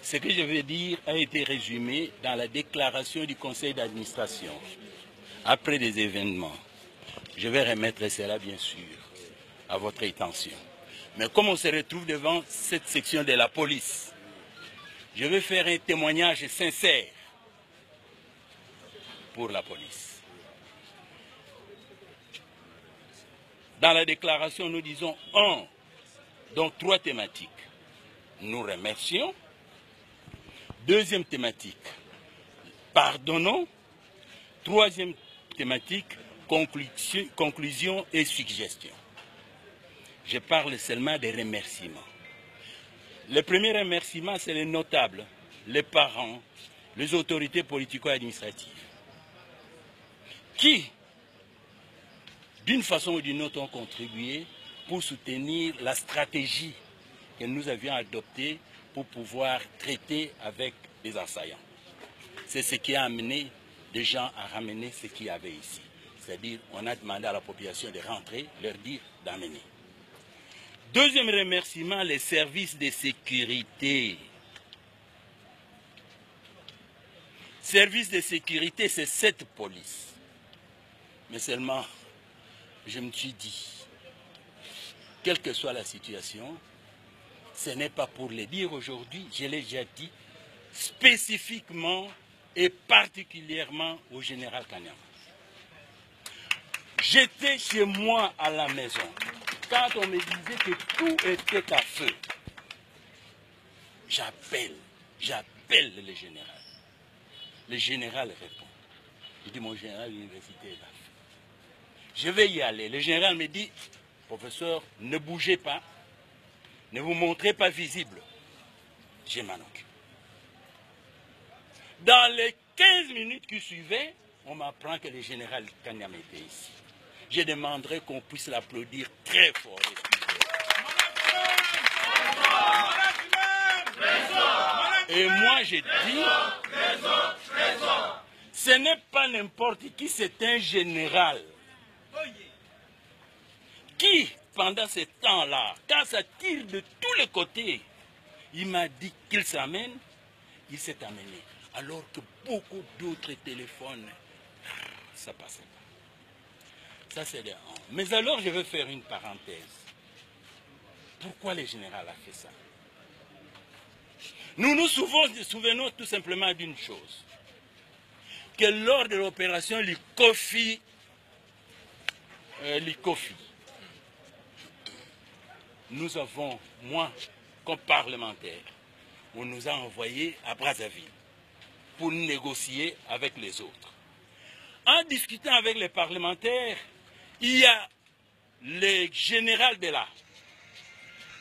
Ce que je vais dire a été résumé dans la déclaration du conseil d'administration. Après des événements, je vais remettre cela bien sûr à votre attention. Mais comme on se retrouve devant cette section de la police, je vais faire un témoignage sincère pour la police. Dans la déclaration, nous disons donc 3 thématiques. Nous remercions. Deuxième thématique, pardonnons. Troisième thématique, conclusion et suggestion. Je parle seulement des remerciements. Le premier remerciement, c'est les notables, les parents, les autorités politico-administratives, qui, d'une façon ou d'une autre, ont contribué pour soutenir la stratégie que nous avions adoptée pour pouvoir traiter avec les assaillants. C'est ce qui a amené des gens à ramener ce qu'il y avait ici. C'est-à-dire, on a demandé à la population de rentrer, leur dire d'amener. Deuxième remerciement, les services de sécurité. Services de sécurité, c'est cette police. Mais seulement, je me suis dit, quelle que soit la situation, ce n'est pas pour le dire aujourd'hui, je l'ai déjà dit, spécifiquement et particulièrement au général Kanyama. J'étais chez moi à la maison. Quand on me disait que tout était à feu, j'appelle le général. Le général répond. Il dit, mon général, l'université est à feu. Je vais y aller. Le général me dit, professeur, ne bougez pas, ne vous montrez pas visible. Je m'en occupe. Dans les 15 minutes qui suivaient, on m'apprend que le général Kanyama était ici. Je demanderai qu'on puisse l'applaudir très fort. Et moi, je dis, ce n'est pas n'importe qui, c'est un général qui, pendant ce temps-là, quand ça tire de tous les côtés, il m'a dit qu'il s'amène, il s'est amené. Alors que beaucoup d'autres téléphones, ça passait pas. Ça, c'est des ans. Mais alors, je vais faire une parenthèse. Pourquoi le général a fait ça? Nous nous souvenons tout simplement d'une chose. Que lors de l'opération Likofi, nous avons, moi, comme parlementaire, on nous a envoyés à Brazzaville pour négocier avec les autres. En discutant avec les parlementaires, il y a le général de là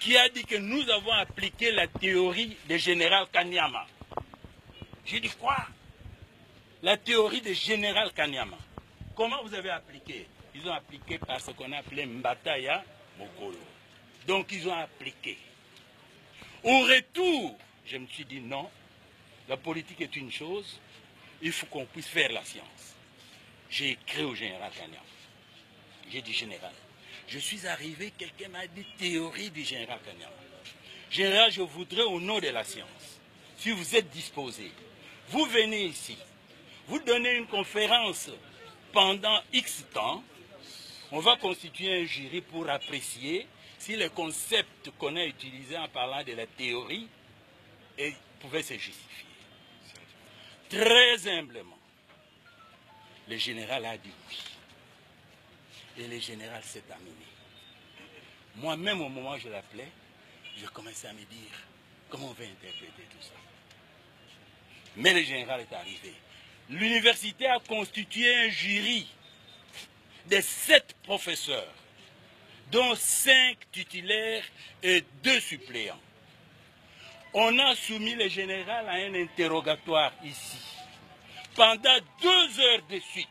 qui a dit que nous avons appliqué la théorie du général Kanyama. J'ai dit quoi? La théorie du général Kanyama. Comment vous avez appliqué? Ils ont appliqué par ce qu'on appelait Mbataya Mokolo. Donc ils ont appliqué. Au retour, je me suis dit non, la politique est une chose, il faut qu'on puisse faire la science. J'ai écrit au général Kanyama. J'ai dit général, je suis arrivé, quelqu'un m'a dit théorie du général Kanyama. Général, je voudrais au nom de la science, si vous êtes disposé, vous venez ici, vous donnez une conférence pendant X temps, on va constituer un jury pour apprécier si le concept qu'on a utilisé en parlant de la théorie pouvait se justifier. Très humblement, le général a dit oui. Et le général s'est amené. Moi-même, au moment où je l'appelais, je commençais à me dire comment on va interpréter tout ça. Mais le général est arrivé. L'université a constitué un jury de 7 professeurs, dont 5 titulaires et 2 suppléants. On a soumis le général à un interrogatoire ici, pendant 2 heures de suite,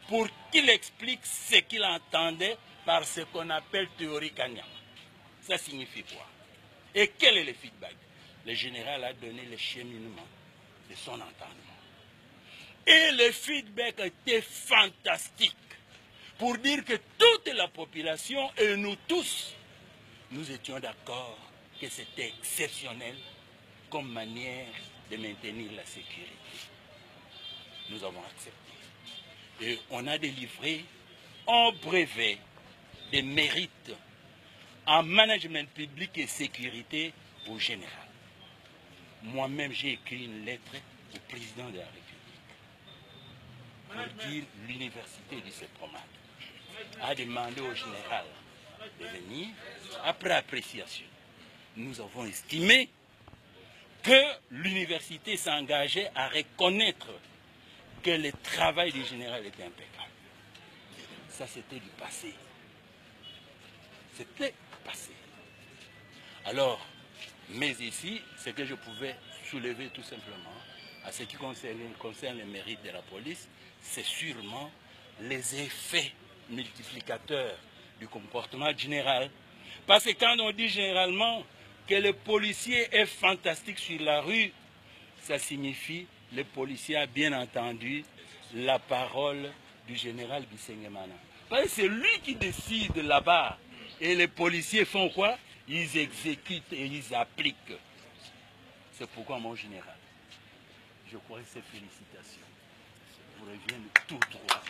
pour qu'il explique ce qu'il entendait par ce qu'on appelle théorie Kanyama. Ça signifie quoi? Et quel est le feedback? Le général a donné le cheminement de son entendement. Et le feedback était fantastique pour dire que toute la population et nous tous, nous étions d'accord que c'était exceptionnel comme manière de maintenir la sécurité. Nous avons accepté. Et on a délivré un brevet de mérite en management public et sécurité au général. Moi-même, j'ai écrit une lettre au président de la République pour dire l'université du CEPROMAD a demandé au général de venir. Après appréciation, nous avons estimé que l'université s'engageait à reconnaître que le travail du général était impeccable. Ça, c'était du passé. C'était passé. Alors, mais ici, ce que je pouvais soulever tout simplement, à ce qui concerne les mérites de la police, c'est sûrement les effets multiplicateurs du comportement général. Parce que quand on dit généralement que le policier est fantastique sur la rue, ça signifie que le policier a bien entendu la parole du général Bisengemana. Parce que c'est lui qui décide là-bas. Et les policiers font quoi? Ils exécutent et ils appliquent. C'est pourquoi, mon général, je crois que ces félicitations vous reviennent tout droit.